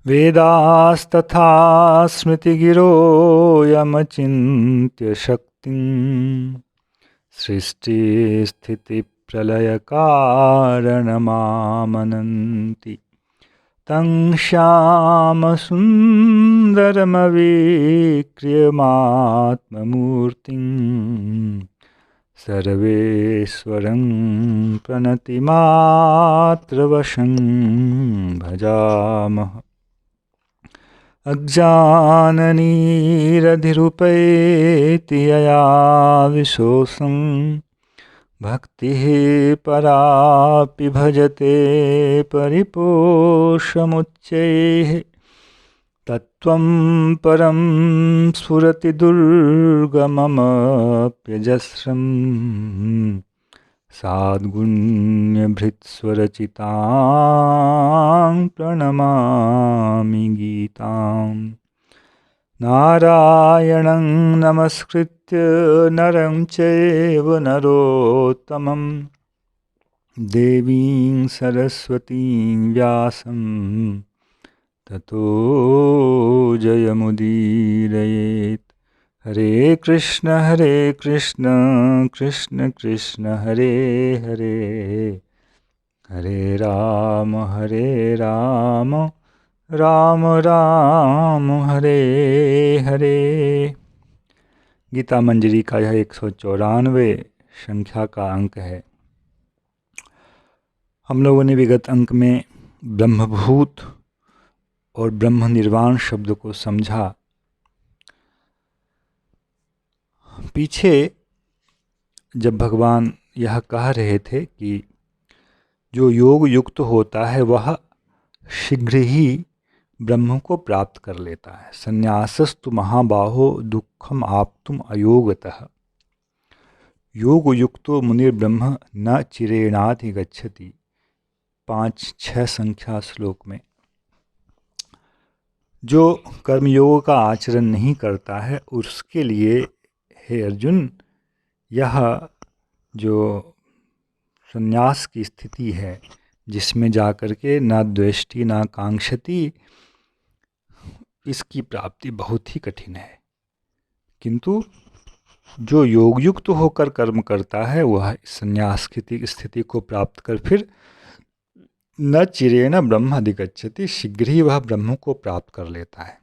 वेदास्तथा स्मृतिगिरो यमचिन्त्य शक्तिं सृष्टिस्थितिप्रलयकारणमामनन्ति तं श्यामसुन्दरमवीक्रियमात्ममूर्तिं सर्वेश्वरं प्रणतिमात्रवशं भजामः। अज्ञाननीरधिरुपैति यया विशोषं भक्तिः परापि भजते परिपोषमुच्चैः तत्त्वं परं स्फुरति दुर्गममप्यजस्रं साद्गुण्यभृत्स्वरचितां प्रणमामि गीताम्। नारायणं नमस्कृत्य नरं चैव नरोत्तमं देवीं सरस्वतीं व्यासं ततो जयमुदीरयेत्। हरे कृष्ण कृष्ण कृष्ण हरे हरे, हरे राम राम राम हरे हरे। गीता मंजरी का यह 194 संख्या का अंक है। हम लोगों ने विगत अंक में ब्रह्मभूत और ब्रह्म निर्वाण शब्द को समझा। पीछे जब भगवान यह कह रहे थे कि जो योग युक्त होता है वह शीघ्र ही ब्रह्म को प्राप्त कर लेता है। संन्यासस्तु महाबाहो दुःखम आप्तुम अयोगतः, योग युक्तो मुनिर्ब्रह्म न चिरेणाधि गच्छति। 5-6 संख्या श्लोक में जो कर्मयोग का आचरण नहीं करता है उसके लिए हे अर्जुन यह जो संन्यास की स्थिति है जिसमें जाकर के न द्वेष्टि न कांक्षति, इसकी प्राप्ति बहुत ही कठिन है। किंतु जो योगयुक्त होकर कर्म करता है वह संन्यास की स्थिति को प्राप्त कर फिर न चिरेण ब्रह्म अधिगच्छति, शीघ्र ही वह ब्रह्म को प्राप्त कर लेता है।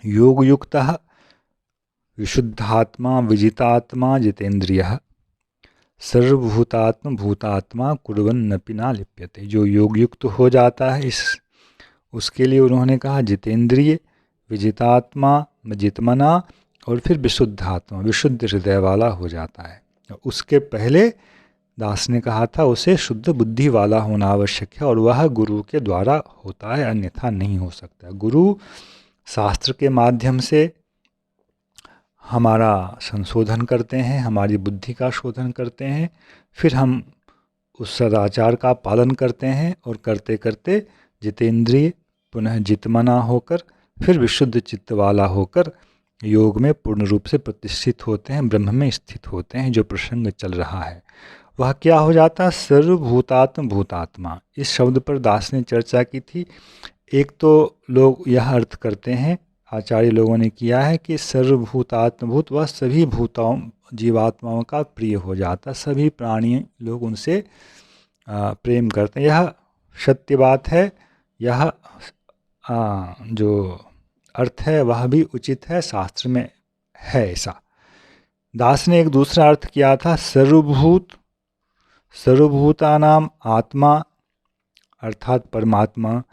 योगयुक्तः विशुद्धात्मा विजितात्मा जितेंद्रियः सर्वभूतात्म भूतात्मा कुर्वन्नपि न लिप्यते। जो योगयुक्त हो जाता है उसके लिए उन्होंने कहा जितेंद्रिय, विजितात्मा, जितमना और फिर विशुद्धात्मा, विशुद्ध हृदय वाला हो जाता है। उसके पहले दास ने कहा था उसे शुद्ध बुद्धि वाला होना आवश्यक है और वह गुरु के द्वारा होता है, अन्यथा नहीं हो सकता। गुरु शास्त्र के माध्यम से हमारा संशोधन करते हैं, हमारी बुद्धि का शोधन करते हैं, फिर हम उस सदाचार का पालन करते हैं और करते करते जितेंद्रिय पुनः जितमना होकर फिर विशुद्ध चित्त वाला होकर योग में पूर्ण रूप से प्रतिष्ठित होते हैं, ब्रह्म में स्थित होते हैं। जो प्रसंग चल रहा है वह क्या हो जाता है? सर्वभूतात्म भूतात्मा। इस शब्द पर दास ने चर्चा की थी। एक तो लोग यह अर्थ करते हैं, आचार्य लोगों ने किया है कि सर्वभूतात्मभूत वह सभी भूताओं जीवात्माओं का प्रिय हो जाता, सभी प्राणी लोग उनसे प्रेम करते हैं। यह सत्य बात है, यह जो अर्थ है वह भी उचित है, शास्त्र में है ऐसा। दास ने एक दूसरा अर्थ किया था सर्वभूतानाम आत्मा अर्थात परमात्मा,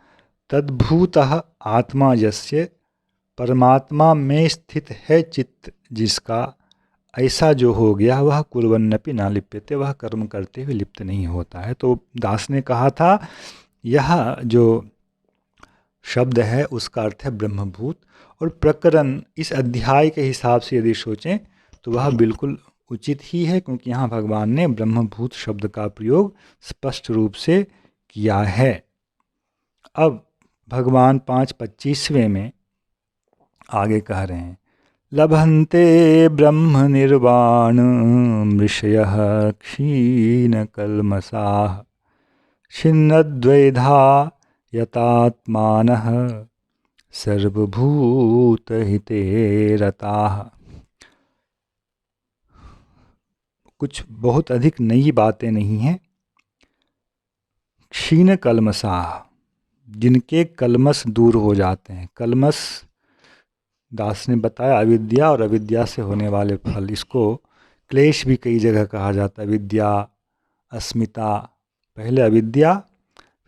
तद्भूतः आत्मा यस्य, परमात्मा में स्थित है चित्त जिसका, ऐसा जो हो गया वह कुर्वन्नपि न लिप्यते, वह कर्म करते हुए लिप्त नहीं होता है। तो दास ने कहा था यह जो शब्द है उसका अर्थ है ब्रह्मभूत। और प्रकरण इस अध्याय के हिसाब से यदि सोचें तो वह बिल्कुल उचित ही है, क्योंकि यहाँ भगवान ने ब्रह्मभूत शब्द का प्रयोग स्पष्ट रूप से किया है। अब भगवान 5:25 में आगे कह रहे हैं, लभन्ते ब्रह्म निर्वाण ऋषयः क्षीणकल्मषाः छिन्नद्वैधा यतात्मानः सर्वभूतहिते रताः। कुछ बहुत अधिक नई बातें नहीं हैं। क्षीण कल्मषाः, जिनके कलमस दूर हो जाते हैं। कलमस दास ने बताया अविद्या और अविद्या से होने वाले फल। इसको क्लेश भी कई जगह कहा जाता है। विद्या, अस्मिता, पहले अविद्या,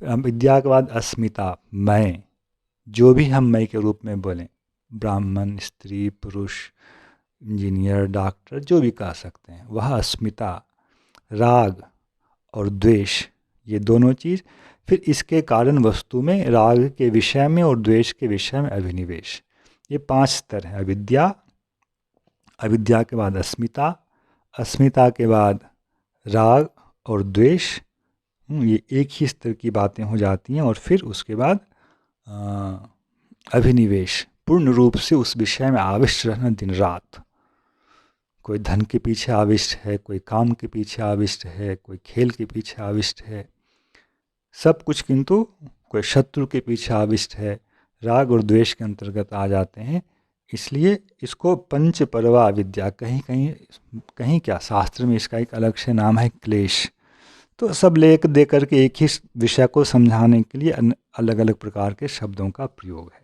फिर अविद्या के बाद अस्मिता, मैं, जो भी हम मैं के रूप में बोलें, ब्राह्मण, स्त्री, पुरुष, इंजीनियर, डॉक्टर, जो भी कह सकते हैं, वह अस्मिता। राग और द्वेष, ये दोनों चीज़। फिर इसके कारण वस्तु में राग के विषय में और द्वेष के विषय में अभिनिवेश। ये 5 स्तर हैं। अविद्या, अविद्या के बाद अस्मिता, अस्मिता के बाद राग और द्वेष, ये एक ही स्तर की बातें हो जाती हैं। और फिर उसके बाद अभिनिवेश, पूर्ण रूप से उस विषय में आविष्ट रहना दिन रात। कोई धन के पीछे आविष्ट है, कोई काम के पीछे आविष्ट है, कोई खेल के पीछे आविष्ट है, सब कुछ, किंतु कोई शत्रु के पीछे आविष्ट है। राग और द्वेष के अंतर्गत आ जाते हैं। इसलिए इसको पंच परवा विद्या, कहीं क्या शास्त्र में इसका एक अलग से नाम है क्लेश। तो सब लेकर दे करके एक ही विषय को समझाने के लिए अलग अलग प्रकार के शब्दों का प्रयोग है।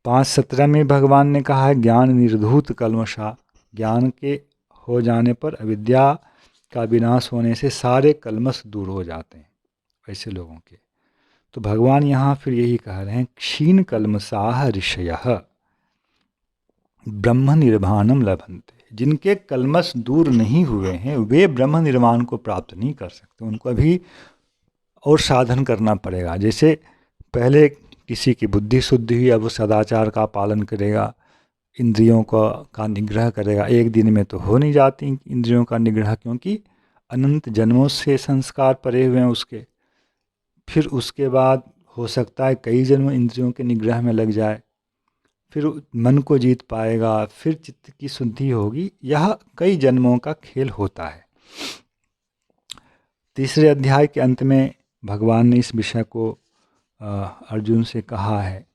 5:17 में भगवान ने कहा है ज्ञान निर्धूत कल्मषा। ज्ञान के हो जाने पर, अविद्या का विनाश होने से सारे कल्मष दूर हो जाते हैं ऐसे लोगों के। तो भगवान यहाँ फिर यही कह रहे हैं, क्षीण कल्मषाः ऋषयः ब्रह्म निर्वाणम लभन्ते। जिनके कल्मष दूर नहीं हुए हैं वे ब्रह्म निर्वाण को प्राप्त नहीं कर सकते। उनको अभी और साधन करना पड़ेगा। जैसे पहले किसी की बुद्धि शुद्धि हुई, अब वो सदाचार का पालन करेगा, इंद्रियों का निग्रह करेगा। एक दिन में तो हो नहीं जाती इंद्रियों का निग्रह, क्योंकि अनंत जन्मों से संस्कार पड़े हुए हैं उसके। फिर उसके बाद हो सकता है कई जन्म इंद्रियों के निग्रह में लग जाए, फिर मन को जीत पाएगा, फिर चित्त की शुद्धि होगी। यह कई जन्मों का खेल होता है। 3 अध्याय के अंत में भगवान ने इस विषय को अर्जुन से कहा है,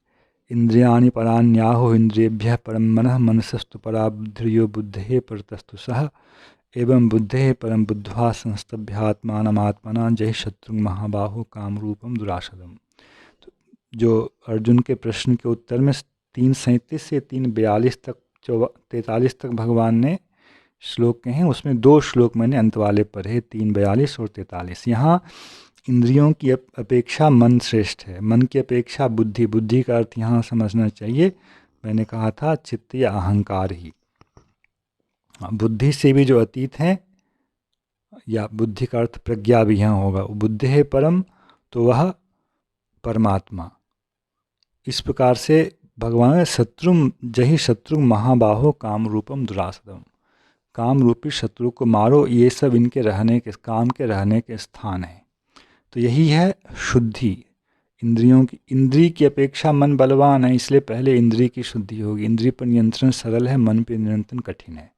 इंद्रियाणि पराण्याहुः इंद्रियेभ्यः परं मनः मनसस्तु परा बुद्धिर्यो बुद्धेः परतस्तु सः एवं बुद्धेः परं बुद्ध्वा संस्तभ्यात्मानमात्मना जहि शत्रुं महाबाहो कामरूपम दुराशदम्। तो जो अर्जुन के प्रश्न के उत्तर में 3:37 से 3:42 तक 43 तक भगवान ने श्लोक कहे हैं, उसमें 2 श्लोक मैंने अंत वाले पढ़े, 3:42 और 43। यहाँ इंद्रियों की अपेक्षा मन श्रेष्ठ है, मन की अपेक्षा बुद्धि। बुद्धि का अर्थ यहाँ समझना चाहिए, मैंने कहा था चित्त या अहंकार ही। बुद्धि से भी जो अतीत हैं, या बुद्धि का अर्थ प्रज्ञा भी यहाँ होगा। बुद्धि है परम, तो वह परमात्मा। इस प्रकार से भगवान शत्रुम जहि शत्रु महाबाहो काम रूपम दुरासदम। काम रूपी शत्रु को मारो, ये सब इनके रहने के, काम के रहने के स्थान है। तो यही है शुद्धि इंद्रियों की। इंद्री की अपेक्षा मन बलवान है, इसलिए पहले इंद्री की शुद्धि होगी। इंद्री पर नियंत्रण सरल है, मन पर नियंत्रण कठिन है।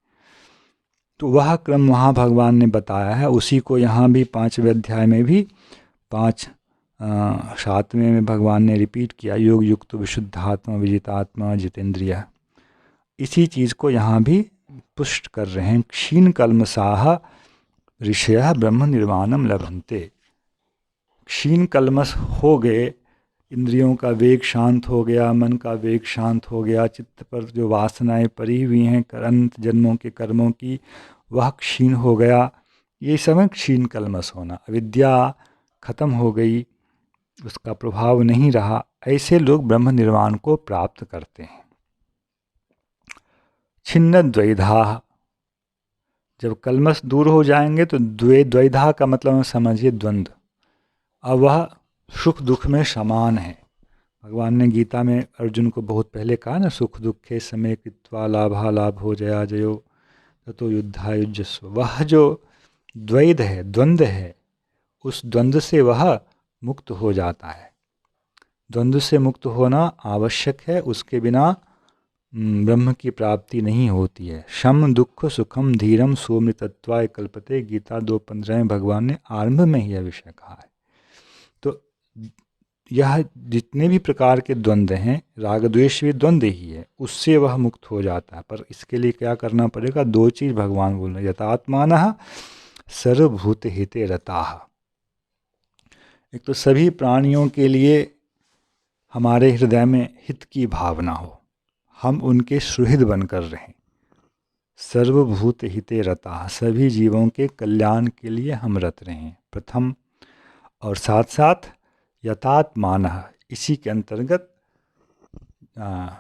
तो वह क्रम वहाँ भगवान ने बताया है। उसी को यहाँ भी 5वें अध्याय में भी 5:7 में भगवान ने रिपीट किया, योग युक्त विशुद्धात्मा विजितात्मा जितेंद्रिय। इसी चीज़ को यहाँ भी पुष्ट कर रहे हैं। क्षीण कल्मषाः ऋषयः ब्रह्म निर्वाणम लभन्ते। क्षीण कल्मष हो गए, इंद्रियों का वेग शांत हो गया, मन का वेग शांत हो गया, चित्त पर जो वासनाएं पड़ी हुई हैं अनंत जन्मों के कर्मों की, वह क्षीण हो गया। ये समय क्षीण कल्मष होना। अविद्या खत्म हो गई, उसका प्रभाव नहीं रहा। ऐसे लोग ब्रह्म निर्वाण को प्राप्त करते हैं। छिन्न द्वैधा, जब कल्मष दूर हो जाएंगे तो द्वैधा का मतलब समझिए द्वंद्व। अब वह सुख दुख में समान है। भगवान ने गीता में अर्जुन को बहुत पहले कहा ना, सुख दुखे समय कृत्वा लाभा लाभो जया जयो ततो युद्धा युजस्व। वह जो द्वैध है, द्वंद्व है, उस द्वंद्व से वह मुक्त हो जाता है। द्वंद्व से मुक्त होना आवश्यक है, उसके बिना ब्रह्म की प्राप्ति नहीं होती है। शम दुख सुखम धीरम सोमृतत्वाय कल्पते, गीता 2:15 में भगवान ने आरंभ में ही यह विषय कहा है। तो यह जितने भी प्रकार के द्वंद्व हैं, राग द्वेष भी द्वंद्व ही है, उससे वह मुक्त हो जाता है। पर इसके लिए क्या करना पड़ेगा? दो चीज़ भगवान बोल रहे हैं, यथात्मानः सर्वभूत हिते रताः। एक तो सभी प्राणियों के लिए हमारे हृदय में हित की भावना हो, हम उनके सुहृद बनकर रहें। सर्वभूत हिते रताः, सभी जीवों के कल्याण के लिए हम रत रहें, प्रथम। और साथ साथ यथात्मानः, इसी के अंतर्गत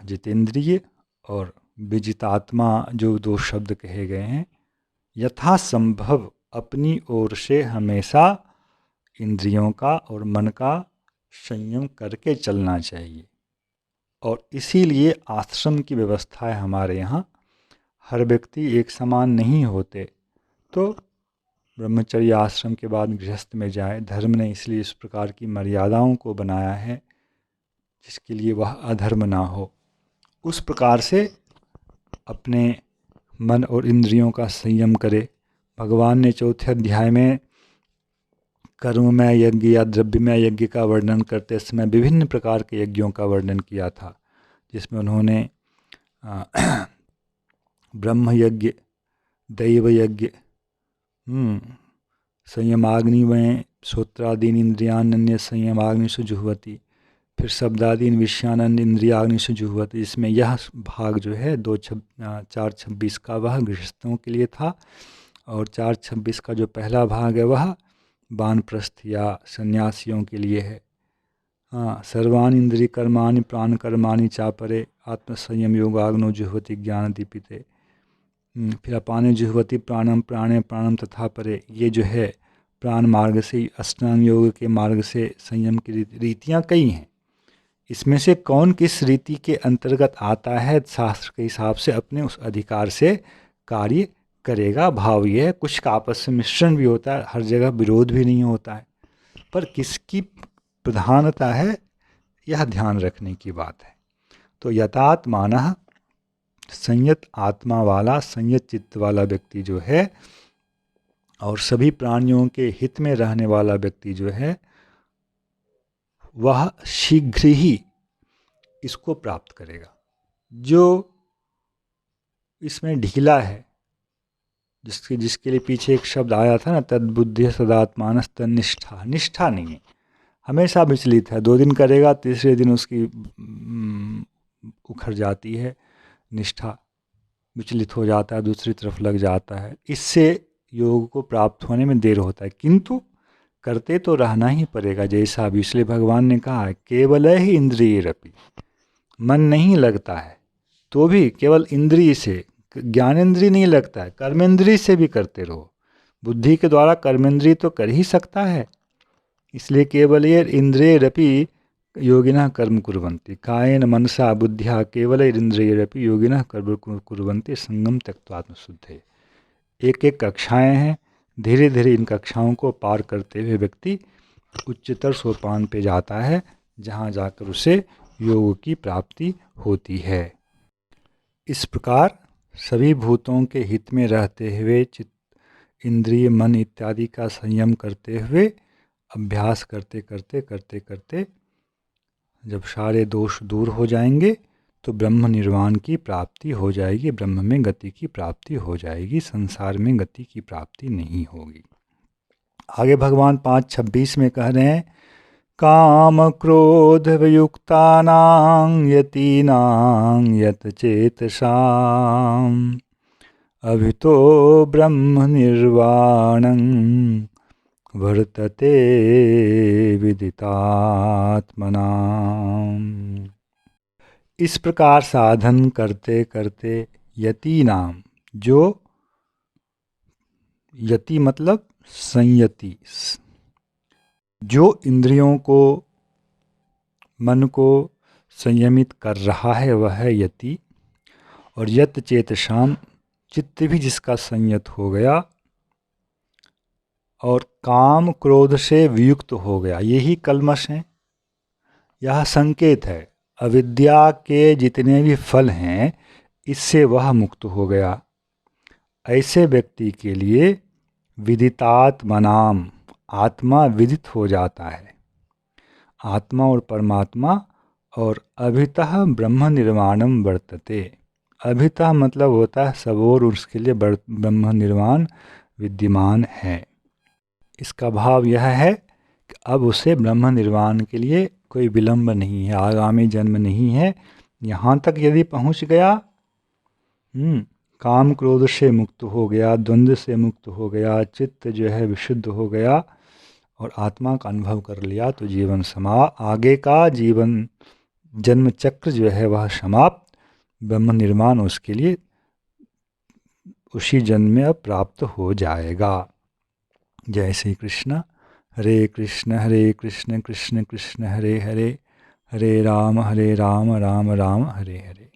जितेंद्रिय और विजितात्मा जो दो शब्द कहे गए हैं, यथासंभव अपनी ओर से हमेशा इंद्रियों का और मन का संयम करके चलना चाहिए। और इसीलिए आश्रम की व्यवस्था है हमारे यहाँ। हर व्यक्ति एक समान नहीं होते, तो ब्रह्मचर्य आश्रम के बाद गृहस्थ में जाए। धर्म ने इसलिए इस प्रकार की मर्यादाओं को बनाया है जिसके लिए वह अधर्म ना हो। उस प्रकार से अपने मन और इंद्रियों का संयम करे। भगवान ने चौथे अध्याय में कर्ममय यज्ञ या द्रव्यमय यज्ञ का वर्णन करते समय विभिन्न प्रकार के यज्ञों का वर्णन किया था, जिसमें उन्होंने ब्रह्म यज्ञ, दैव यज्ञ, संयमाग्नि में श्रोत्रादीन इंद्रियान्य संयमाग्निषु जुह्वति, फिर शब्दादीन विषयानंद इंद्रियाग्निषु जुह्वति। इसमें यह भाग जो है 4:26 का वह गृहस्थों के लिए था, और 4:26 का जो पहला भाग है वह वानप्रस्थ या सन्यासियों के लिए है। सर्वान इंद्रिय कर्माणि प्राण कर्माणि चापरे आत्मसंयम योगाग्नो जुह्वति ज्ञान दीपिते। फिर अपाने जुह्वति प्राणम प्राणे प्राणम तथा परे। ये जो है प्राण मार्ग से, अष्टांग योग के मार्ग से संयम की रीतियाँ कई हैं। इसमें से कौन किस रीति के अंतर्गत आता है, शास्त्र के हिसाब से अपने उस अधिकार से कार्य करेगा। भाव ये है, कुछ का आपस में मिश्रण भी होता है, हर जगह विरोध भी नहीं होता है, पर किसकी प्रधानता है यह ध्यान रखने की बात है। तो यथात्मानः, संयत आत्मा वाला, संयत चित्त वाला व्यक्ति जो है, और सभी प्राणियों के हित में रहने वाला व्यक्ति जो है, वह शीघ्र ही इसको प्राप्त करेगा। जो इसमें ढीला है, जिसके लिए पीछे एक शब्द आया था ना, तद्बुद्धि सदात्मानस तन्निष्ठा, निष्ठा नहीं है, हमेशा विचलित है। 2 दिन करेगा, तीसरे दिन उसकी उखड़ जाती है निष्ठा, विचलित हो जाता है, दूसरी तरफ लग जाता है। इससे योग को प्राप्त होने में देर होता है, किंतु करते तो रहना ही पड़ेगा। जैसा भी इसलिए भगवान ने कहा है, केवल ही इंद्रिय रपि, मन नहीं लगता है तो भी केवल इंद्रिय से, ज्ञानेंद्रिय नहीं लगता है, कर्मेंद्रिय से भी करते रहो। बुद्धि के द्वारा कर्मेंद्रिय तो कर ही सकता है, इसलिए केवल ये इंद्रिय रपि योगिनः कर्म कुर्वन्ति, कायेन मनसा बुद्ध्या केवल इंद्रियरपि योगिनः कर्म कुर्वन्ति संगम त्यक्त्वात्मशुद्धये। एक एक कक्षाएं हैं, धीरे धीरे इन कक्षाओं को पार करते हुए व्यक्ति उच्चतर सोपान पे जाता है, जहाँ जाकर उसे योग की प्राप्ति होती है। इस प्रकार सभी भूतों के हित में रहते हुए चित्त, इंद्रिय, मन इत्यादि का संयम करते हुए अभ्यास करते करते करते करते जब सारे दोष दूर हो जाएंगे तो ब्रह्म निर्वाण की प्राप्ति हो जाएगी, ब्रह्म में गति की प्राप्ति हो जाएगी, संसार में गति की प्राप्ति नहीं होगी। आगे भगवान 5:26 में कह रहे हैं, काम क्रोध वियुक्तानां यतीनां यत चेतसाम् अभितो ब्रह्म निर्वाणं वर्तते विदितात्मनाम्। इस प्रकार साधन करते करते यतीनाम, जो यति मतलब संयति, जो इंद्रियों को, मन को संयमित कर रहा है वह है यति। और यत चेतसाम, चित्त भी जिसका संयत हो गया और काम क्रोध से वियुक्त हो गया, यही कल्मश हैं। यह संकेत है, अविद्या के जितने भी फल हैं इससे वह मुक्त हो गया। ऐसे व्यक्ति के लिए विदितात्मनाम, आत्मा विदित हो जाता है। आत्मा और परमात्मा और अभितः ब्रह्म निर्वाणम वर्तते। अभितः मतलब होता है सब और उसके लिए ब्रह्म निर्वाण विद्यमान है। इसका भाव यह है कि अब उसे ब्रह्म निर्वाण के लिए कोई विलंब नहीं है, आगामी जन्म नहीं है। यहाँ तक यदि पहुँच गया, काम क्रोध से मुक्त हो गया, द्वंद्व से मुक्त हो गया, चित्त जो है विशुद्ध हो गया और आत्मा का अनुभव कर लिया, तो जीवन आगे का जीवन जन्म चक्र जो है वह समाप्त। ब्रह्म निर्माण उसके लिए उसी जन्म में अब प्राप्त हो जाएगा। जय श्री कृष्ण। हरे कृष्ण कृष्ण कृष्ण हरे हरे, हरे राम राम राम हरे हरे।